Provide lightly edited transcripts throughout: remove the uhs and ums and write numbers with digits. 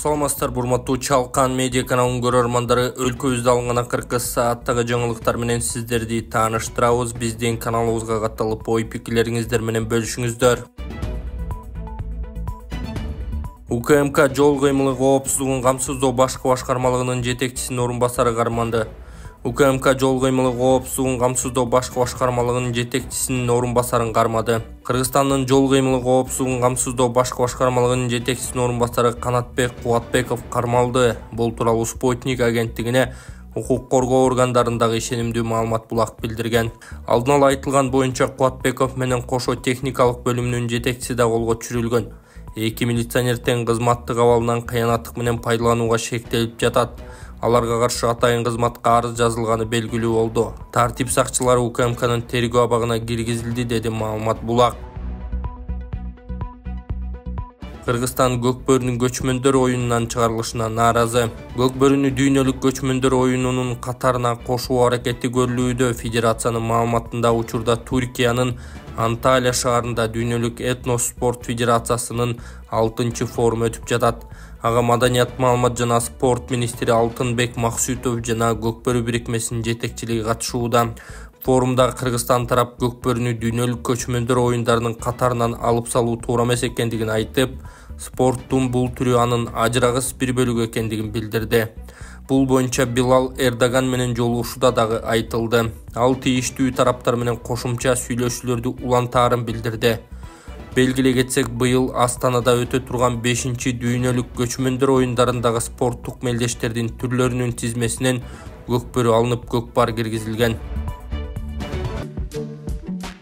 Саламатсыздар, урматтуу Чалкан медиа каналынын көрөрмандары, өлкөбүздө алынган акыркы сааттагы жаңылыктар менен сиздерди тааныштырабыз. Биздин каналыбызга катталып, ой-пикирлериңиздер менен бөлүшүңүздөр. УКМК жол кыймылы коопсуздугун камсыздоо башкы башкармалыгынын жетекчисинин орун басары карманды. УКМК жол кыймылы коопсуздугун камсыздоо башкы башкармалыгынын жетекчисинин орун басарын кармады. Кыргызстандын жол кыймылы коопсуздугун камсыздоо башкы башкармалыгынын жетекчисинин орун басары Канатбек Кубатбеков кармалды. Бул тууралуу Спутник агенттигине укук коргоо органдарындагы ишенимдүү маалымат булак билдирген. Алдын ала айтылган боюнча Кубатбеков менен кошо техникалык бөлүмүнүн жетекчиси да колго түшүрүлгөн. Эки милиционер тең кызматтык абалынан кыянаттык менен пайдаланууга шектелип жатат. Аларга каршы атайын кызматка арыз жазылганы белгилүү болду. Тартип сакчылары УКМКнын тергөө абагына киргизилди, деди маалымат булак. Кыргызстан Көкбөрүнүн көчмөндөр оюнунан чыгарылышына нааразы. Көкбөрүнү дүйнөлүк көчмөндөр оюнунун катарына кошуу аракети көрүлүүдө. Федерациянын маалыматында учурда Түркиянын Анталия шаарында дүйнөлүк этнос спорт федерациясынын 6-чы форуму өтүп жатат. Ага маданият, маалымат жана спорт министри Алтынбек Максутов жана Көкбөрү бирикмесинин жетекчилиги катышууда. Форумда Кыргызстан тарап Көкбөрүнү дүйнөлүк көчмөндөр оюндарынын катарынан алып салуу туура эмес экендигин айтып, спорттун бул түрү анын ажырагыс бир бөлүгү экендигин билдирди. Бул боюнча Билал Эрдоган менен жолугушууда дагы айтылды. Ал тийиштүү тараптар менен кошумча сүйлөшүүлөрдү улантаарын билдирди. Белгилей кетсек, быйыл Астанада өтө турган 5-чи дүйнөлүк көчмөндөр оюндарындагы спорттук мелдештердин түрлөрүнүн тизмесинен Көкбөрү алынып, Көкпар киргизилген.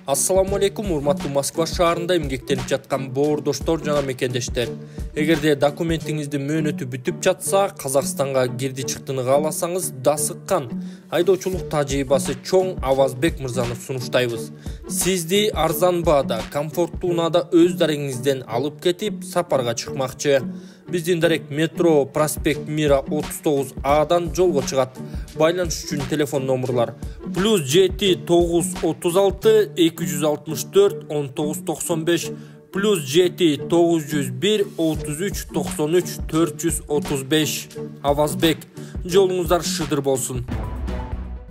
Ассаламу алейкум, урматтуу Москва шаарында эмгектенип жаткан боордоштор жана мекендештер. Эгерде документиңизди мөөнөтү бүтүп жатса, Казакстанга кирди чыктыны кааласаңыз, дасыккан айдоочулук тажрыйбасы чоң Авазбек мырзаны сунуштайбыз. Сизди арзан баада, комфорттуу унаада өз дарегиңизден алып кетип, сапарга чыкмакчы. Биздин дарек метро проспект Мира 39Адан жолго чыгат. Байланыш үчүн телефон номерлар +7 936 264 1995 +7 901 33 93 435. Авазбек, жолуңуздар шыдыр болсун.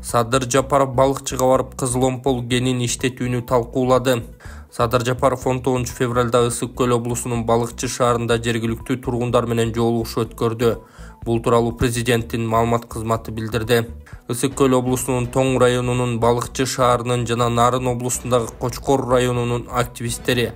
Садыр Жапаров балыкчыга барып кызыл-омпол кенин иштетүүнү талкуулады. Садыр Жапаров 19 февралда Ысык Көл облусунун Балыкчы шаарында жергиликтүү тургундар менен жолугушуу өткөрдү. Бул тууралуу президенттин маалымат кызматы билдирди. Ысык Көл облусунун Тоң районунун Балыкчы шаарынын жана Нарын облусундагы Кочкор районунун активисттери,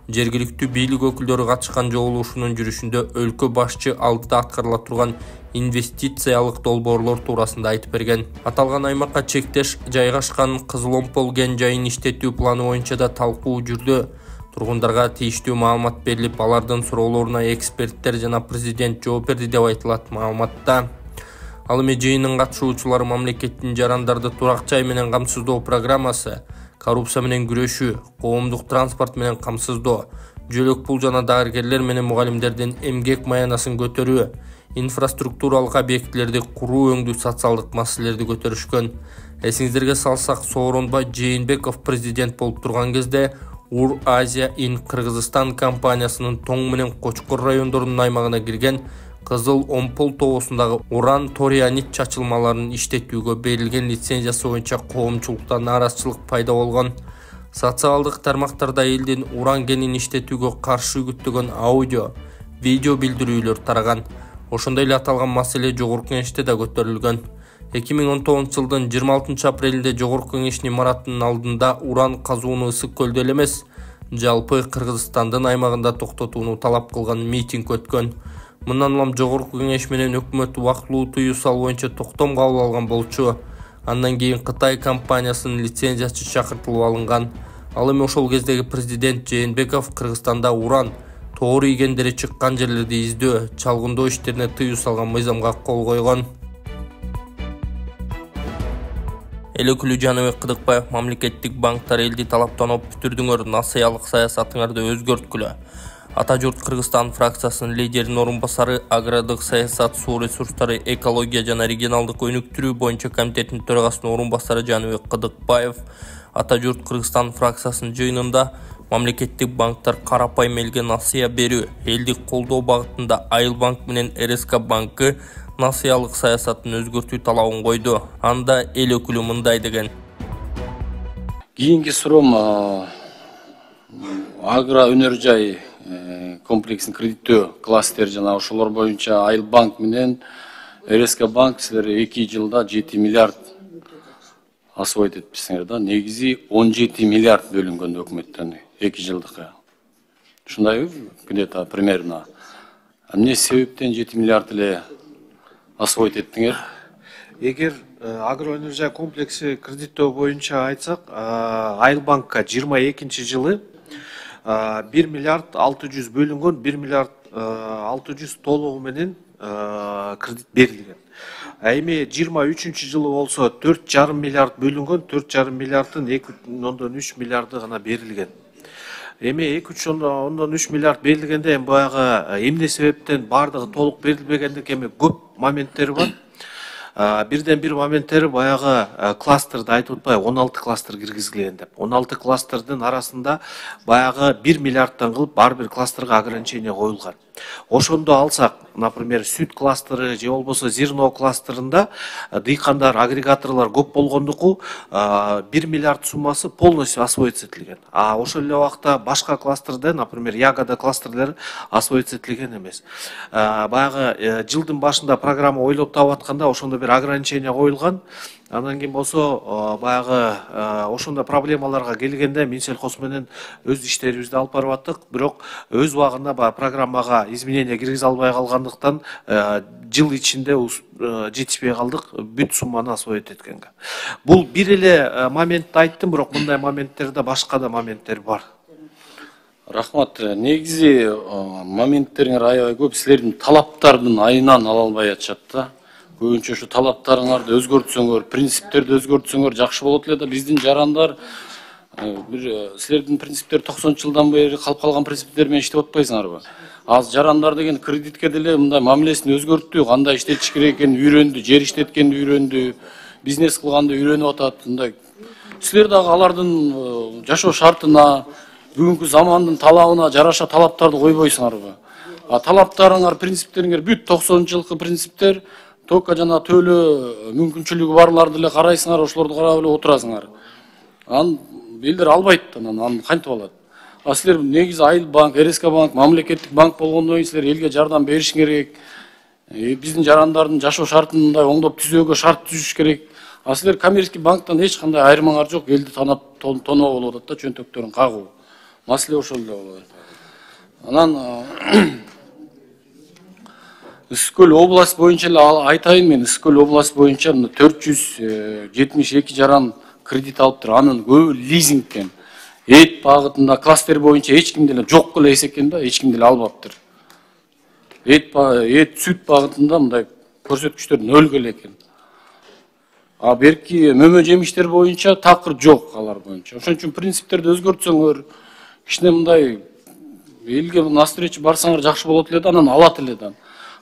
жергиликтүү бийлик өкүлдөрү катышкан жолугушуунун жүрүшүндө өлкө башчы алдыда аткарыла турган инвестициялык долбоорлор туурасында айтып берген. Аталган аймакка чектеш жайгашкан кызыл-омпол кен жайын иштетүү планы боюнча да талкуу жүрдү. Тургундарга тийиштүү маалымат берилип, алардын суроолоруна эксперттер жана президент жооп берди деп айтылат маалыматта. Ал эми жыйындын катышуучулары мамлекеттин жарандарды турак жай менен камсыздоо программасы, коррупция менен күрөшүү, коомдук транспорт менен камсыздоо, жөлөк пул жана дарыгерлер менен мугалимдердин эмгек маянасын көтөрүү, инфраструктуралык объектилерди куруу өңдүү социалдык маселелерди көтөрүшкөн. Эсиңиздерге салсак, Сооронбай Жээнбеков президент болуп турган кезде Ур Азия ин Кыргызстан компаниясынын Тоң менен Кочкор райондорунун аймагына кирген кызыл-омпол тоосундагы уран торионит чачылмаларын иштетүүгө берилген лицензиясы боюнча коомчулукта нааразычылык пайда болгон. Социалдык тармактарда элдин уран кенин иштетүүгө каршы үгүттөгөн аудио, видео билдирүүлөр тараган. Ошондой эле аталган маселе Жогорку Кеңеште да көтөрүлгөн. 2019 жылдын 26 апрелинде Жогорку Кеңештин имаратынын алдында уран казууну Ысык Көлдө эле эмес, жалпы Кыргызстандын аймагында токтотууну талап кылган митинг өткөн. Мындан улам Жогорку Кеңеш менен өкмөт убактылуу тыюу салуу боюнча токтом кабыл алган болчу. Андан кийин Кытай компаниясынын лицензиясы чакыртылып алынган. Ал эми ошол кездеги президент Жээнбеков Кыргызстанда уран тоору ийгендери чыккан жерлерди издөө, чалгындоо иштерине тыюу салган мыйзамга кол койгон. Эл өкүлү Жаныбек Кыдыкбаев мамлекеттик банктар элди талаптан бүтүрдүңөр, насыялык саясатыңарды өзгөрткүлө. Ата журт Кыргызстан фракциясынын лидеринин орун басары, агрардык саясат, суу ресурстары, экология жана регионалдык өнүктүрүү боюнча комитетинин төрагасынын орун басары Жаныбек Кыдыкбаев Ата журт Кыргызстан фракциясынын жыйынында Мамлекеттик банктар карапайым элге насыя берүү, элдик колдоо багытында Айыл банк менен РСК банкы насыялык саясатын өзгөртүү талабын койду. Анда эл өкүлү мындай деген. Кийинки суроом агро өнөр жай комплексин кредиттөө кластер жана ошолор боюнча Айыл банк менен РСК банк силер 2 жылда 7 миллиард освоить этписиңер да. Негизи 17 миллиард бөлүнгөн өкмөттөн 2 жылдыкка. Ушундайбы? Где-то примерно. Эмне себептен 7 миллиард эле освоить эттиңер? Эгер агро өнөр жай комплекси кредиттөө боюнча айтсак, Айыл банкка 22 жылы 1 миллиард 600 бөлүнгөн, 1 миллиард 600 толугу менен кредит берилген. Эми 23 жылы болсо 4,5 миллиард бөлүнгөн, 4,5 миллиарддын 2,3 миллиарды гана берилген. Эми 2,3 миллиард берилгенде баягы эмне себептен бардыгы толук берилбегендик эми көп моменттери бар. Бирден бир моменттери баягы кластерди айтып атпайбы, 16 кластер киргизилген деп. 16 кластердин арасында баягы 1 миллиардтан кылып бар бир кластерге ограничение коюлган. Ошондо алсак, например, сүт кластери же болбосо зерно кластерында дыйкандар, агрегаторлор көп болгондуку 1 миллиард суммасы полностью освоить этилген. А ошол эле убакта башка кластерде, например, ягода кластерлери освоить этилген эмес. Баягы жылдын башында программа ойлоп таап атканда ошондо бир ограничение коюлган. Андан кийин болсо баягы ошондой проблемаларга келгенде Минсельхоз менен өз иштерибизди алып барып аттык, бирок өз убагында баягы программага изменение киргизе албай калгандыктан жыл ичинде жетишпей калдык, бүт сумманы освоить эткенге. Бул бир эле моментти айттым, бирок мындай моменттерде башка да моменттер бар. Рахмат. Негизи моменттериңер аябай көп, силердин талаптардын айынан ала албай атышат да. Көбүнчө ушу талаптарыңарды өзгөртсөңөр, принциптерди өзгөртсөңөр жакшы болот эле да. Биздин жарандар бир силердин принциптер 90 жылдан бери калып калган принциптер менен иштеп атпайсыңарбы? Аз жарандар деген кредитке деле мындай мамилесин өзгөрттү, кандай иштетиш керек экенин үйрөндү, жер иштеткенди үйрөндү, бизнес кылганды үйрөнүп атат. Мындай силер дагы алардын жашоо шартына, бүгүнкү замандын талабына жараша талаптарды койбойсуңарбы? Талаптарыңар, принциптериңер бүт 90 жылкы принциптер, только жана төлөө мүмкүнчүлүгү барларды эле карайсыңар, ошолорду карап эле отурасыңар. Анан элдер албайт, анан кантип алат? Силер негизи Айыл банк, РСК банк, мамлекеттик банк болгондон кийин силер элге жардам бериш керек. Биздин жарандардын жашоо шартын мындай оңдоп түзөөгө шарт түзүш керек. Силер коммерческий банктан эч кандай айырмаңар жок, элди танап тоноо болуп атат да, чөнтөктөрүн кагуу. Маселе ошол эле болот. Анан Ысык-Көл область боюнча эле айтайын, мен Ысык-Көл область боюнча 472 жаран кредит алыптыр. Анын көбү лизингтен. Эт багытында кластер боюнча эч ким деле жок эле эсекен да, эч ким деле албаптыр. Эт сүт багытында мындай көрсөткүчтөр нөлгө эле экен. Берки мөмө жемиштер боюнча такыр жок алар боюнча. Ошон үчүн принциптерди өзгөртсөңөр, кичине мындай элге навстречу барсаңар жакшы болот эле да, анан алат эле да.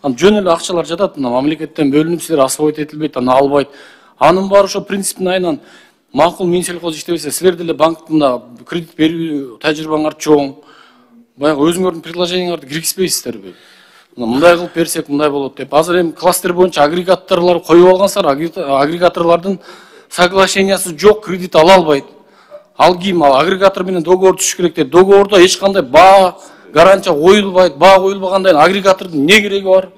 Жөн эле акчалар жатат, мамлекеттен бөлүнүп силер освоить этилбейт, анан албайт. Анын баары ошо принциптин айынан макул Минсельхоз иштебесе, силер деле банктында кредит берүү тажрыйбаңар чоң. Баягы өзүңөрдүн предложениеңарды киргизбейсиздерби? Мындай кылып берсек мындай болот деп. Азыр эми кластер боюнча агрегаторлор коюп алгансыздар, агрегаторлордун соглашениясы жок, кредит ала албайт. Ал кийин агрегатор менен договор түзүш керек деп. Договордо эч кандай баа гарантия коюлбайт, баа коюлбагандай агрегатордун эмне кереги бар?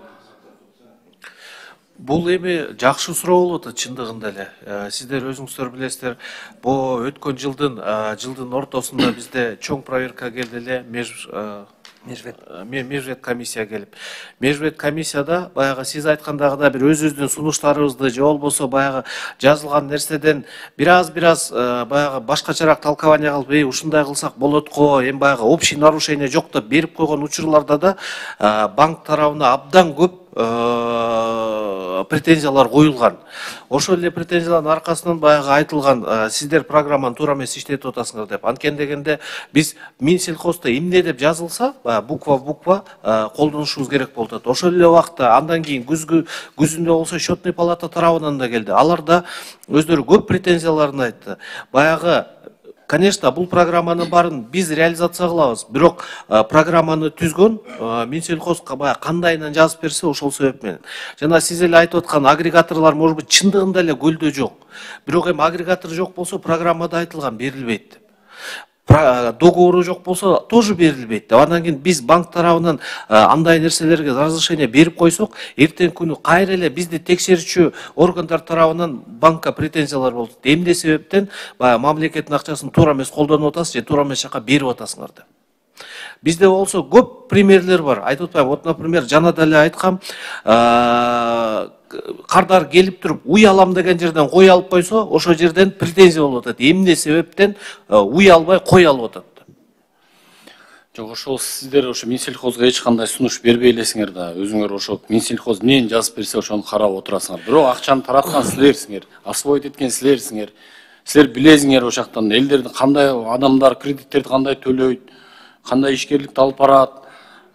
Бул эми жакшы суроо болуп атат чындыгында эле. Сиздер өзүңүздөр билесиздер, бул өткөн жылдын ортосунда бизде чоң проверка келди эле, межвет комиссия келип. Межвет комиссияда баягы сиз айткандагыдай бир өзүбүздүн сунуштарыбызды же болбосо баягы жазылган нерседен бир баягы башкачараак толкование кылып, ушундай кылсак болот го, эми баягы общий нарушение жок деп берип койгон учурларда да банк тарабына абдан көп претензиялар коюлган. Ошол эле претензиялардын аркасынан баягы айтылган, сиздер программаны туура эмес иштетип атасыңар деп. Анткени дегенде биз Минсельхоздо эмне деп жазылса, буква колдонушубуз керек болуп атат. Ошол эле убакта андан кийин күзүндө болсо счетный палата тарабынан да келди. Алар да өздөрү көп претензияларын айтты. Баягы Конечно, бул программанын баарын биз реализация кылабыз. Бирок программаны түзгөн Минсельхоз баягы кандайынан жазып берсе ошол себеп менен. Жана сиз эле айтып аткан агрегаторлор может быть чындыгында эле көлдө жок. Бирок эми агрегатор жок болсо программада айтылган берилбейт деп. Договору жок болсо тоже берилбейт деп. Андан кийин биз банк тарабынан андай нерселерге разрешение берип койсок, эртең күнү кайра эле бизди текшерүүчү органдар тарабынан банкка претензиялар болот. Эмне себептен баягы мамлекеттин акчасын туура эмес колдонуп атасыз же туура эмес жака берип атасыңар деп. Бизде болсо көп примерлер бар. Айтып атпайбы, вот, например, жана деле айткам, кардар келип туруп уй алам деген жерден кой алып койсо, ошол жерден претензия болуп атат. Эмне себептен уй албай кой алып атат. Жок, ошол сиздер ошо Минсельхозго эч кандай сунуш бербей элесиңер да. Өзүңөр ошо Минсельхоз эмнени жазып берсе ошону карап отурасыңар. Бирок акчаны тараткан силерсиңер, освоить эткен силерсиңер. Силер билесиңер ошол жактан элдердин кандай адамдар кредиттерди кандай төлөйт, кандай ишкерликти алып барат.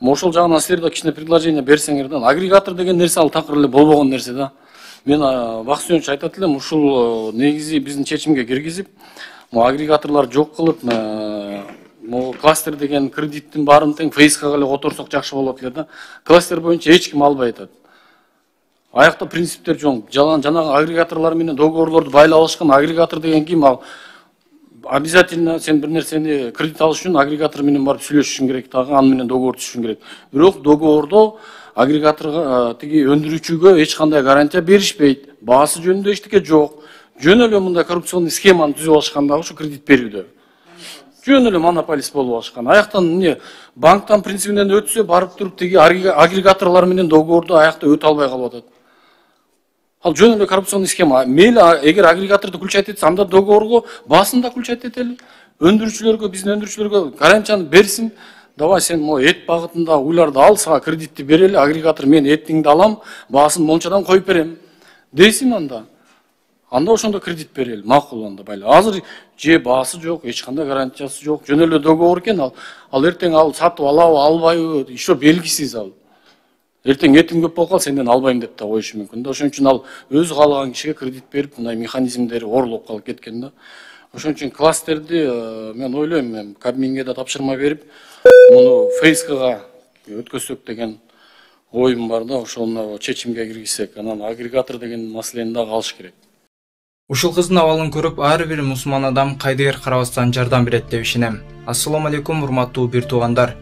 Ошол жагынан силер да кичине предложение берсеңер да. Агрегатор деген нерсе ал такыр эле болбогон нерсе да. Мен Бакыт Сүйөнч айтат элем, ушул негизи биздин чечимге киргизип, агрегаторлор жок кылып, кластер деген кредиттин баарын тең фейскага эле которсок жакшы болот эле да. Кластер боюнча эч ким албай атат. Аякта принциптер жок. Жанагы агрегаторлор менен договорлорду байлап алышкан. Агрегатор деген ким? Ал обязательно сен бир нерсени кредит алыш үчүн агрегатор менен барып сүйлөшүшүң керек дагы, аны менен договор түзүшүң керек. Бирок договордо агрегаторго тиги өндүрүүчүгө эч кандай гарантия беришпейт. Баасы жөнүндө эчтеке жок. Жөн эле мындай коррупционный схеманы түзүп алышкан дагы ушу кредит берүүдө. Жөн эле монополист болуп алышкан. Аяктан эмне банктан принцибинен өтсө барып туруп тиги агрегаторлор менен договорду аякта өтө албай калып атат. Ал жөн эле коррупционный схема. Мейли эгер агрегаторду включать этсе, анда договорго баасын да включать этели. Өндүрүүчүлөргө, биздин өндүрүүчүлөргө гарантияны берсин. Давай сен эт багытында уйларды ал, сага кредитти берели, агрегатор мен эттиңди алам, баасын мончадан коюп берем. Дейсин анда. Анда ошондо кредит берели, макул анда байла. Азыр же баасы жок, эч кандай гарантиясы жок. Жөн эле договор экен, ал эртең ал сатып алабы, албайбы, еще белгисиз ал. Эртең этим көп болуп калса сенден албайм деп да коюшу мүмкүн да. Ошон үчүн ал өзү каалаган кишиге кредит берип, мындай механизмдери орлоп калып кеткен да. Ошон үчүн кластерди мен ойлойм, Кабминге да тапшырма берип, муну фейскага өткөзсөк деген оюм бар да. Ошону чечимге киргизсек, анан агрегатор деген маселени дагы алыш керек. Ушул кыздын абалын көрүп, ар бир мусулман адам кайдыгер карабастан жардам берет деп ишенем. Ассаламу алейкум, урматтуу бир туугандар.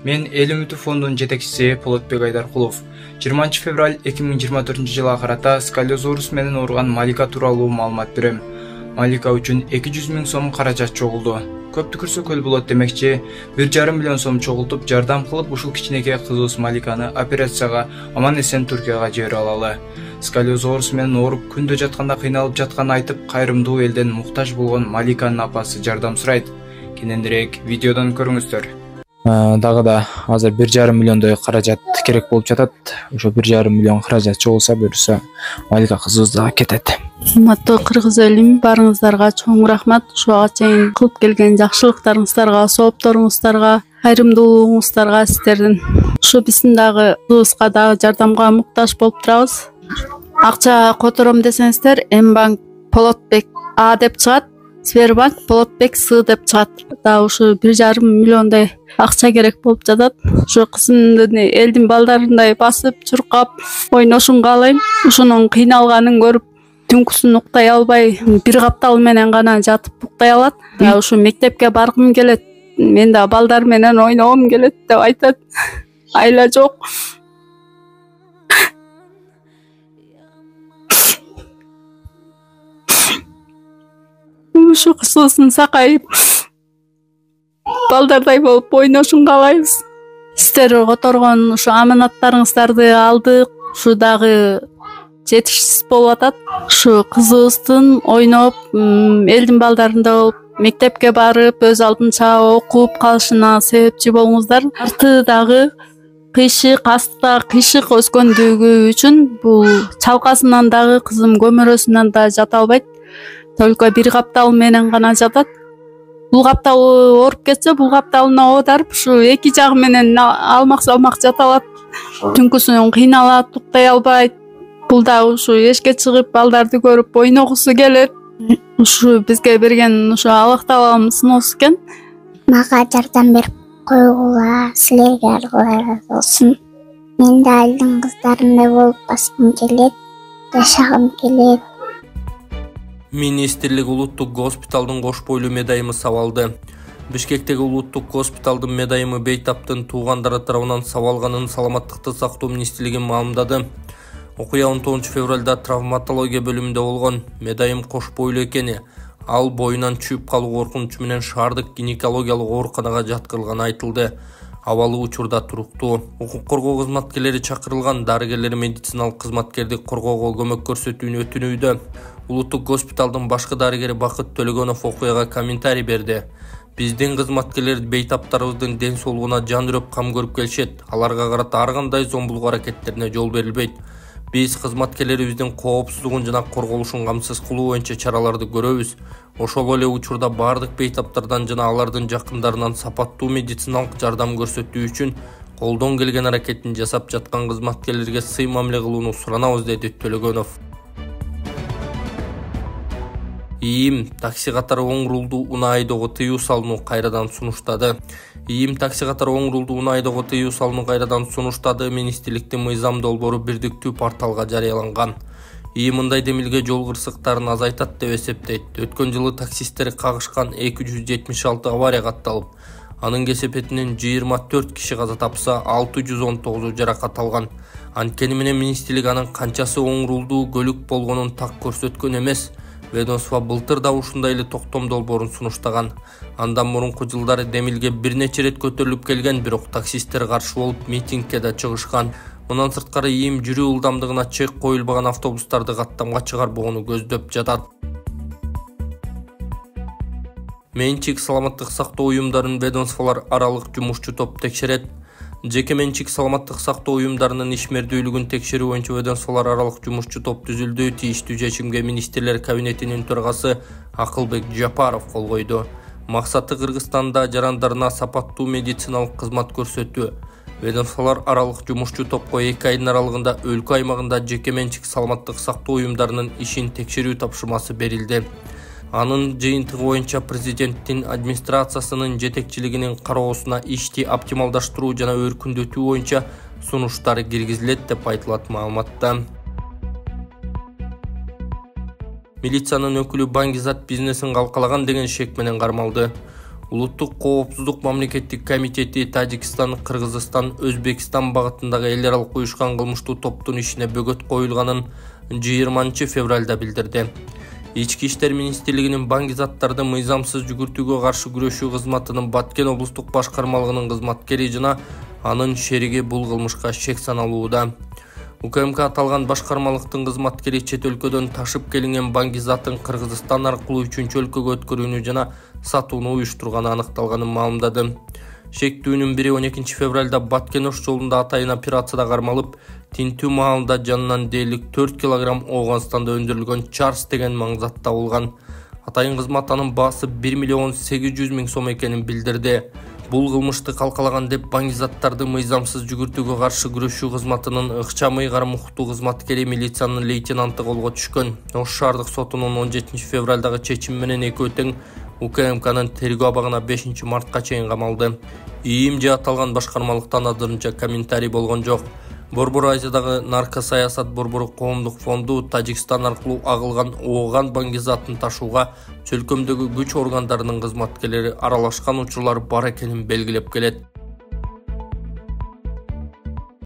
Мен Эл үмүтү фондунун жетекчиси Полотбек Айдаркулов. 20 февраль 2024 жылга карата сколиозорус менен ооруган Малика тууралуу маалымат берем. Малика үчүн 200 000 сом каражат чогулду. Көп түкүрсө көл болот демекчи, 1,5 миллион сом чогултуп жардам кылып ушул кичинекей кызыбыз Маликаны операцияга аман эсен Түркияга жиберип алалы. Сколиозорус менен ооруп күндө жатканда кыйналып жатканын айтып, кайрымдуу элден муктаж болгон Маликанын апасы жардам сурайт. Кененирээк видеодон көрүңүздөр. Дагы да азыр 1,5 миллиондой каражат керек болуп жатат. Ошо 1,5 миллион каражат чогулса, буюрса Малика кызыбыз дагы кетет. Урматтуу кыргыз элим, барыңыздарга чоң рахмат. Ушуга чейин кылып келген жакшылыктарыңыздарга, соопторуңуздарга, кайрымдуулугуңуздарга сиздердин. Ушу биздин дагы кызыбызга дагы жардамга муктаж болуп турабыз. Акча котором десеңиздер, Мбанк Полотбек А деп чыгат, Сбербанк Полотбек С деп чыгат. Да ушу 1,5 миллиондой акча керек болуп жатат. Ушу кызымдын элдин балдарындай басып, чуркап ойношун каалайм. Ушунун кыйналганын көрүп, түнкүсүн уктай албай, бир каптал менен гана жатып уктай алат. Да ушу мектепке баргым келет, мен да балдар менен ойногум келет деп айтат. Айла жок. Ушу кызыбыздын сакайып, балдардай болуп ойношун каалайбыз. Сиздер которгон ушу аманаттарыңыздарды алдык. Ушу дагы жетишсиз болуп атат. Ушу кызыбыздын ойноп, элдин балдарында болуп, мектепке барып, өз алдынча окуп калышына себепчи болуңуздар. Арты дагы кыйшык, астта кыйшык өскөндүгү үчүн бул чалкасынан дагы кызым көмөрөсүнөн да жата албайт. Только бир каптал менен гана жатат. Бул каптал ооруп кетсе, бул капталына оодарып, ушу эки жагы менен алмак-салмак жата алат. Түнкүсүн кыйналат, уктай албайт. Бул да ушу эшикке чыгып, балдарды көрүп ойногусу келет. Ушу бизге берген ушу Аллах таалабыздын оозу экен. Мага жардам берип койгула, силерге разы болсун. Мен да элдин кыздарындай болуп баскым келет, жашагым келет. Министрлик улуттук госпиталдын кош бойлуу медайымы сабалды. Бишкектеги улуттук госпиталдын медайымы бейтаптын туугандары тарабынан сабалганын Саламаттыкты сактоо министрлиги маалымдады. Окуя 19 февралда травматология бөлүмүндө болгон. Медайым кош бойлуу экени, ал боюнан чүйүп калуу коркунучу менен шаардык гинекологиялык ооруканага жаткырылганы айтылды. Абалы учурда туруктуу. Укук коргоо кызматкерлери чакырылган, дарыгерлер медициналык кызматкерди коргоого көмөк көрсөтүүнү өтүнүүдө. Улуттук госпиталдын башкы дарыгери Бакыт Төлөгөнов окуяга комментарий берди. Биздин кызматкерлер бейтаптарыбыздын ден соолугуна жан үрөп кам көрүп келишет. Аларга карата ар кандай зомбулук аракеттерине жол берилбейт. Биз кызматкерлерибиздин коопсуздугун жана корголушун камсыз кылуу боюнча чараларды көрөбүз. Ошол эле учурда бардык бейтаптардан жана алардын жакындарынан сапаттуу медициналык жардам көрсөтүү үчүн колдон келген аракетин жасап жаткан кызматкерлерге сый мамиле кылууну суранабыз, деди Төлөгөнов. ИИМ такси катары оң рулду унаа айдоого тыюу салууну кайрадан сунуштады. ИИМ такси катары оң рулду унаа айдоого тыюу салууну кайрадан сунуштады. Министрликтин мыйзам долбоору бирдиктүү порталга жарыяланган. ИИМ мындай демилге жол кырсыктарын азайтат деп эсептейт. Өткөн жылы таксисттер кагышкан 276 авария катталып, анын кесепетинен 24 киши каза тапса, 619 жаракат алган. Анткени менен министрлик анын канчасы оң рулдуу көлүк болгонун так көрсөткөн эмес. Ведомство былтыр да ушундай эле токтом долбоорун сунуштаган. Андан мурунку жылдары демилге бир нече рет көтөрүлүп келген, бирок таксисттер каршы болуп митингке да чыгышкан. Мындан сырткары ИИМ жүрүү ылдамдыгына чек коюлбаган автобустарды каттамга чыгарбоону көздөп жатат. Менчик саламаттык сактоо уюмдарын ведомстволор аралык жумушчу топ текшерет. Жеке менчик саламаттык сактоо уюмдарынын ишмердүүлүгүн текшерүү боюнча ведомстволор аралык жумушчу топ түзүлдү. Тийиштүү чечимге министрлер кабинетинин төрагасы Акылбек Жапаров кол койду. Максаты Кыргызстанда жарандарына сапаттуу медициналык кызмат көрсөтүү. Ведомстволор аралык жумушчу топко 2 айдын аралыгында өлкө аймагында жеке менчик саламаттык сактоо уюмдарынын ишин текшерүү тапшырмасы берилди. Анын жыйынтыгы боюнча президенттин администрациясынын жетекчилигинин кароосуна ишти оптималдаштыруу жана өркүндөтүү боюнча сунуштар киргизилет деп айтылат маалыматта. Милициянын өкүлү Баңгизат бизнесин калкалаган деген шек менен кармалды. Улуттук коопсуздук мамлекеттик комитети Тажикстан, Кыргызстан, Өзбекстан багытындагы эл аралык уюшкан кылмыштуу топтун ишине бөгөт коюлганын 20 февралда билдирди. Ички иштер министрлигинин Баңгизаттарды мыйзамсыз жүгүртүүгө каршы күрөшүү кызматынын Баткен облустук башкармалыгынын кызматкери жана анын шериги бул кылмышка шек саналууда. УКМК аталган башкармалыктын кызматкери чет өлкөдөн ташып келинген Баңгизатын Кыргызстан аркылуу 3-өлкөгө өткөрүүнү жана сатууну уюштурганы аныкталганын маалымдады. Шектүүнүн бири 12 февралда Баткен-Ош жолунда атайын операцияда кармалып, тинтүү маалында жанынан дээрлик 4 килограмм Ооганстанда өндүрүлгөн Чарс деген маңзат табылган. Атайын кызмат анын баасы 1 миллион 800 миң сом экенин билдирди. Бул кылмышты калкалаган деп Баңгизаттарды мыйзамсыз жүгүртүүгө каршы күрөшүү кызматынын Ыкчам ыйгар муктуу кызматкери милициянын лейтенанты колго түшкөн. Ош шаардык сотунун 17 февралдагы чечими менен экөө тең УКМКнын тергөө абагына 5 мартка чейин камалды. ИИМ же аталган башкармалыктан азырынча комментарий болгон жок. Борбор Азиядагы наркосаясат борбору коомдук фонду Тажикстан аркылуу агылган Ооган Баңгизатын ташууга чөлкөмдөгү күч органдарынын кызматкерлери аралашкан учурлар бар экенин белгилеп келет.